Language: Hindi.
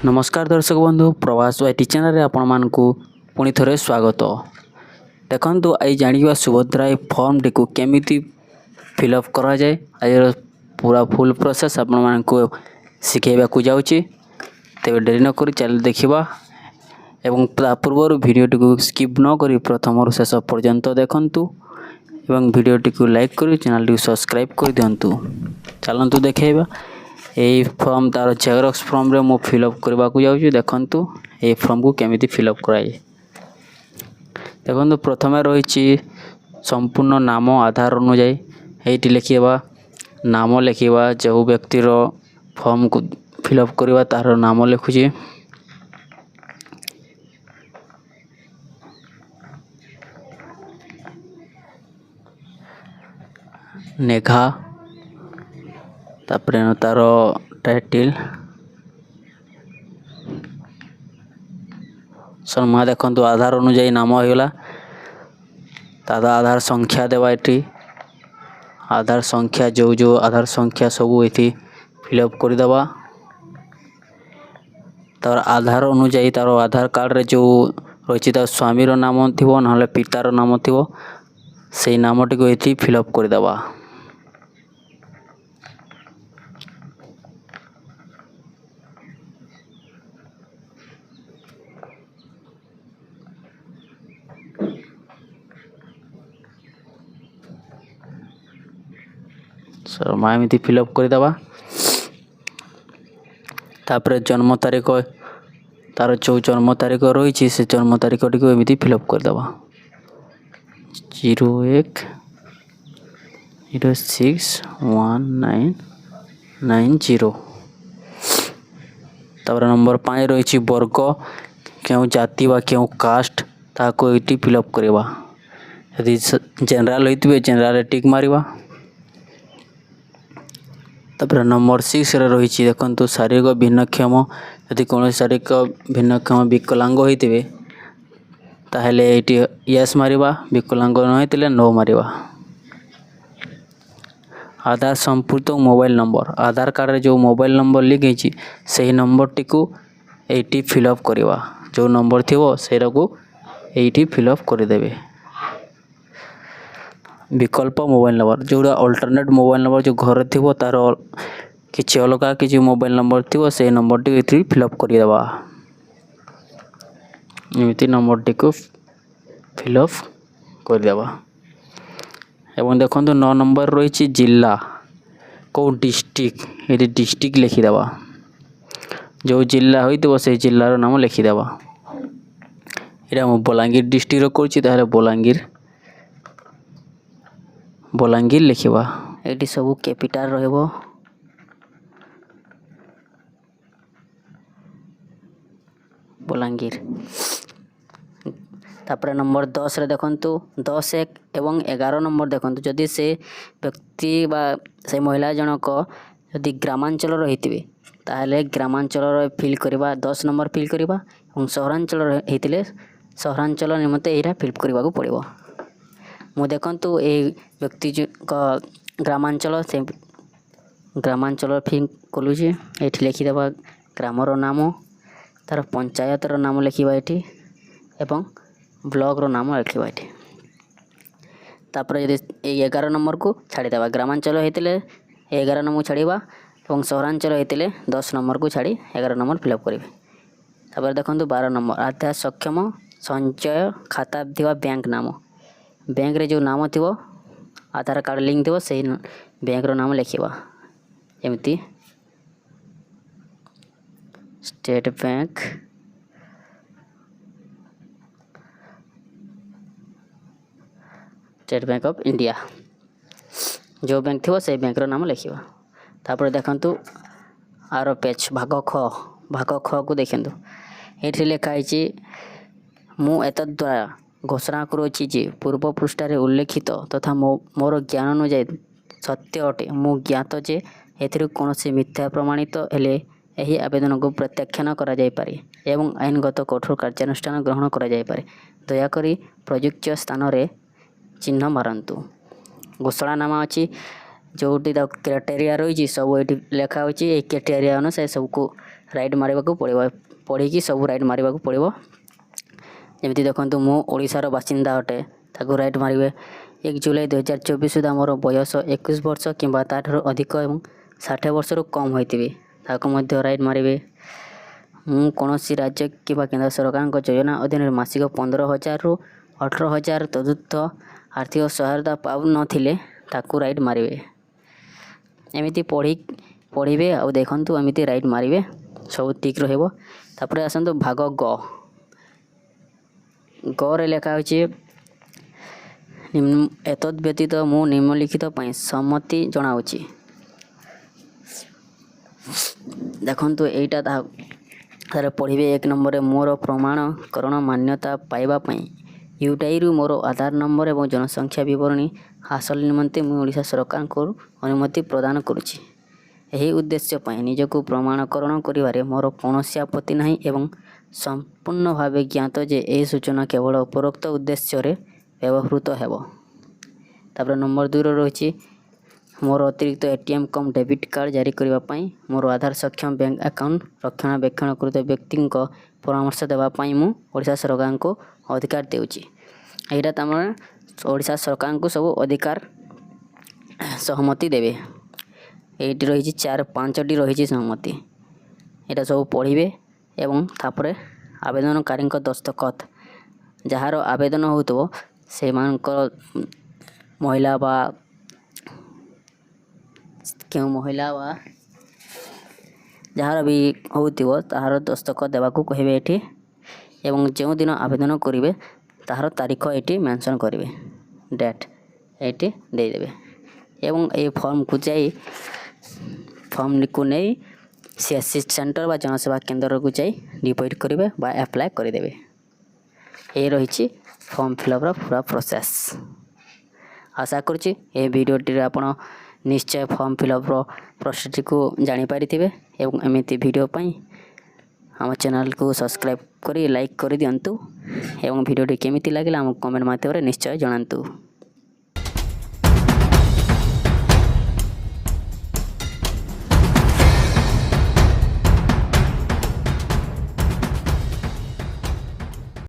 नमस्कार दर्शक बंधु प्रवास वाईटी चैनल आपण मानकु पुणी थरे स्वागत। देखंतु आई जानिबा सुभद्रा फॉर्म टी को केमिति फिलअप करा जाए आज पूरा फुल प्रोसेस आपण मानकु सिखेबा को जाउची। तेबे डेरी न करी चल देखिबा एवं पूर्व वीडियो टी को स्किप न करी प्रथम शेष पर्यंत देखंतु एवं वीडियो टी को लाइक करी चैनल टी सब्सक्राइब कर दियंतु। चलंतु देखेबा यही फॉर्म तार जेरॉक्स फॉर्म रे मु फिलअप करबा को जाउची। देखंतु ए फॉर्म को केमिति फिलअप कराए। देखंतु प्रथमे रहिछि संपूर्ण नाम आधार अनुଯାयी एठी लिखिबा नाम लिखिबा जो व्यक्तिर फॉर्म को फिलअप करबा तार नाम लिखुची। नेघा तापर तार टाइटल सरमा देखंतु आधार अनुଯାयी नाम होइला तादा आधार संख्या देवा एठी आधार संख्या जो आधार संख्या सब एठी फिलअप कर देवा। तार आधार अनुযাयी तार आधार कार्ड रे जो रहिछि ता स्वामी रो नाम थिबो नहले पितार नाम थिबो सेही नामटी को एठी फिलअप कर देवा। शर्मा एमती फिलअप कर देवा। तापर जन्म तारीख तार जो जन्म तारीख रही से जन्म तारीख टी को एमती फिलअप कर देवा 01/06/1990। तापर नंबर 5 रही वर्ग क्यों जाति व क्यों कास्ट ताको एटी फिलअप करवा। यदि जनरल होइतबे जनरल टिक मारिबा। तापर नंबर 6 रे रही देखंतु शारीरिक भिन्नक्षम यदि कौन शारीरिक भिन्नक्षम विकलांग होइतबे ताहले एटी यस मारिबा विकलांग न होइतले नो मारिबा। आधार संपर्क मोबाइल नंबर आधार कार्ड रे जो मोबाइल नंबर लिखी सही नंबर टी को एटी फिलअप करवा। जो नंबर थिवो सेरा को एटी फिलअप कर देबे। विकल्प मोबाइल नंबर जोड़ा अल्टरनेट मोबाइल नंबर जो घर थिवो तार किछि अलगा किछि मोबाइल नंबर थिवो से नंबर टी एथि फिलअप कर देबा। एमिति नंबर टी को फिलअप कर देबा। एवं देखंतु 9 नंबर रही जिला को डिस्ट्रिक्ट ये डिस्ट्रिक्ट लिखि देबा। जो जिला होइतबो से जिल्लार नाम लिखि देबा। एटा हम बलांगीर डिस्ट्रिक्ट रो करछि ताहले बलांगीर लिखिबा। एटी सब कैपिटल रहबो। बलांगीर तापर नंबर 10 रे देखंतु 10 1 एवं 11 नंबर देखंतु जदि से व्यक्ति बा से महिला जनक जदि ग्रामांचल रहितबे ताहले ग्रामांचल रो फिल करबा 10 नंबर फिल करबा एवं सहरांचल रहितले सहरांचल निमते एरा फिल करबा को पड़िबो। मु देखंतु ए व्यक्ति का ग्रामांचल से ग्रामांचल फिल कलु जे एठी लिखि देबा ग्रामर नाम तार पंचायत रो नाम लिखिबा एठी एवं ब्लॉक रो नाम लिखिबा एठी। तापर यदि 11 नंबर को छाड़ी देबा ग्रामांचल हेतिले 11 नंबर छाड़ीबा एवं सहरांचल हेतिले 10 नंबर को छाड़ी 11 नंबर फिलअप करिवे। तापर देखंतु 12 नंबर आधार सक्षम संचय खाता थिबा बैंक नाम बैंक रे जो नाम थिबो आधार कार्ड लिंक थिबो सही बैंक रो नाम लिखिबा। एमती स्टेट बैंक ऑफ इंडिया जो बैंक थी से बैंक रो नाम लिखिबा। तापर देखंतु आरो पेज भाग ख को देखंतु एठी लिखा है मु एतद द्वारा घोषणा करूछि जे पूर्व पृष्ठ रे उल्लेखित तथा मोर ज्ञान अनुଯାୟୀ सत्य अटे। मु ज्ञात जे एथिरु कोनोसी मिथ्या प्रमाणित हेले एही आवेदन को प्रत्याख्यान करा जाय पारे एवं आईनगत कठोर कार्यानुष्ठान ग्रहण करा जाय पारे। दयाकरी प्रयुक्त स्थान रे चिन्ह मारंतु। घोषणानामा अछि जोटी क्राइटेरिया रही सब ये लिखा हो क्राइटेरिया अनुसार सबको ରାଇଟ୍ ମାରିବାକୁ ପଡ଼ିବ, ପଢ଼ିକି ସବୁ ରାଇଟ୍ ମାରିବାକୁ ପଡ଼ିବ। ଯେମିତି ଦେଖନ୍ତୁ ମୁଁ ଓଡ଼ିଶାର ବାସିନ୍ଦା ଅଟେ, ତାକୁ ରାଇଟ୍ ମାରିବେ। 1 ଜୁଲାଇ 2024 ସୁଦ୍ଧା ମୋର ବୟସ 21 ବର୍ଷ କିମ୍ବା ତା'ଠାରୁ ଅଧିକ ଏବଂ 60 ବର୍ଷରୁ କମ୍ ହୋଇଥିବେ, ତାକୁ ମଧ୍ୟ ରାଇଟ୍ ମାରିବେ। ମୁଁ କୌଣସି ରାଜ୍ୟ କିମ୍ବା କେନ୍ଦ୍ର ସରକାରଙ୍କ ଯୋଜନା ଅଧୀନରେ ମାସିକ 15,000ରୁ 18,000 ତଦୁର୍ଦ୍ଧ୍ୱ ଆର୍ଥିକ ସହାୟତା ପାଉନଥିଲେ, ତାକୁ ରାଇଟ୍ ମାରିବେ। ଏମିତି ପଢ଼ିବେ ଆଉ ଦେଖନ୍ତୁ, ଏମିତି ରାଇଟ୍ ମାରିବେ, ସବୁ ଠିକ୍ ରହିବ। ତାପରେ ଆସନ୍ତୁ ଭାଗ ଗ। ଗରେ ଲେଖା ହୋଇଛି ଏତଦ୍ ବ୍ୟତୀତ ମୁଁ ନିମ୍ନଲିଖିତ ପାଇଁ ସମ୍ମତି ଜଣାଉଛି। ଦେଖନ୍ତୁ ଏଇଟା ତାରେ ପଢ଼ିବେ। 1 ନମ୍ବରରେ ମୋର ପ୍ରମାଣକରଣ ମାନ୍ୟତା ପାଇବା ପାଇଁ ୟୁଟାଇରୁ ମୋର ଆଧାର ନମ୍ବର ଏବଂ ଜନସଂଖ୍ୟା ବିବରଣୀ ହାସଲ ନିମନ୍ତେ ମୁଁ ଓଡ଼ିଶା ସରକାରଙ୍କୁ ଅନୁମତି ପ୍ରଦାନ କରୁଛି। ଏହି ଉଦ୍ଦେଶ୍ୟ ପାଇଁ ନିଜକୁ ପ୍ରମାଣକରଣ କରିବାରେ ମୋର କୌଣସି ଆପତ୍ତି ନାହିଁ ଏବଂ ସମ୍ପୂର୍ଣ୍ଣ ଭାବେ ଜ୍ଞାତ ଯେ ଏହି ସୂଚନା କେବଳ ଉପରୋକ୍ତ ଉଦ୍ଦେଶ୍ୟରେ ବ୍ୟବହୃତ ହେବ। ତାପରେ ନମ୍ବର 2ରେ ରହିଛି ମୋର ଅତିରିକ୍ତ ATM କମ୍ ଡେବିଟ୍ କାର୍ଡ଼ ଜାରି କରିବା ପାଇଁ ମୋର ଆଧାର ସକ୍ଷମ ବ୍ୟାଙ୍କ ଆକାଉଣ୍ଟ ରକ୍ଷଣାବେକ୍ଷଣ ବ୍ୟକ୍ତିଙ୍କ ପରାମର୍ଶ ଦେବା ପାଇଁ ମୁଁ ଓଡ଼ିଶା ସରକାରଙ୍କୁ ଅଧିକାର ଦେଉଛି। ଏଇଟା ତୁମେ ଓଡ଼ିଶା ସରକାରଙ୍କୁ ସବୁ ଅଧିକାର ସହମତି ଦେବେ। ଏଇଠି ରହିଛି 5ଟି ରହିଛି ସହମତି। ଏଇଟା ସବୁ ପଢ଼ିବେ ଏବଂ ତାପରେ ଆବେଦନକାରୀଙ୍କ ଦସ୍ତଖତ, ଯାହାର ଆବେଦନ ହେଉଥିବ ସେମାନଙ୍କର ମହିଳା ବା ଯାହାର ବି ହେଉଥିବ ତାହାର ଦସ୍ତଖତ ଦେବାକୁ କହିବେ ଏଠି ଏବଂ ଯେଉଁଦିନ ଆବେଦନ କରିବେ ତାହାର ତାରିଖ ଏଠି ମେନସନ୍ କରିବେ, ଡେଟ୍ ଏଠି ଦେଇଦେବେ ଏବଂ ଏହି ଫର୍ମକୁ ନେଇ CSC ସେଣ୍ଟର ବା ଜନସେବା କେନ୍ଦ୍ରକୁ ଯାଇ ଡିପୋଜିଟ୍ କରିବେ ବା ଆପ୍ଲାଏ କରିଦେବେ। ଏହି ରହିଛି ଫର୍ମ ଫିଲ୍ଅପ୍ର ପୁରା ପ୍ରୋସେସ୍। ଆଶା କରୁଛି ଏହି ଭିଡ଼ିଓଟିରେ ଆପଣ ନିଶ୍ଚୟ ଫର୍ମ ଫିଲ୍ଅପ୍ର ପ୍ରୋସେସ୍ଟିକୁ ଜାଣିପାରିଥିବେ ଏବଂ ଏମିତି ଭିଡ଼ିଓ ପାଇଁ ଆମ ଚ୍ୟାନେଲକୁ ସବସ୍କ୍ରାଇବ୍ କରି ଲାଇକ୍ କରିଦିଅନ୍ତୁ ଏବଂ ଭିଡ଼ିଓଟି କେମିତି ଲାଗିଲା ଆମକୁ କମେଣ୍ଟ ମାଧ୍ୟମରେ ନିଶ୍ଚୟ ଜଣାନ୍ତୁ।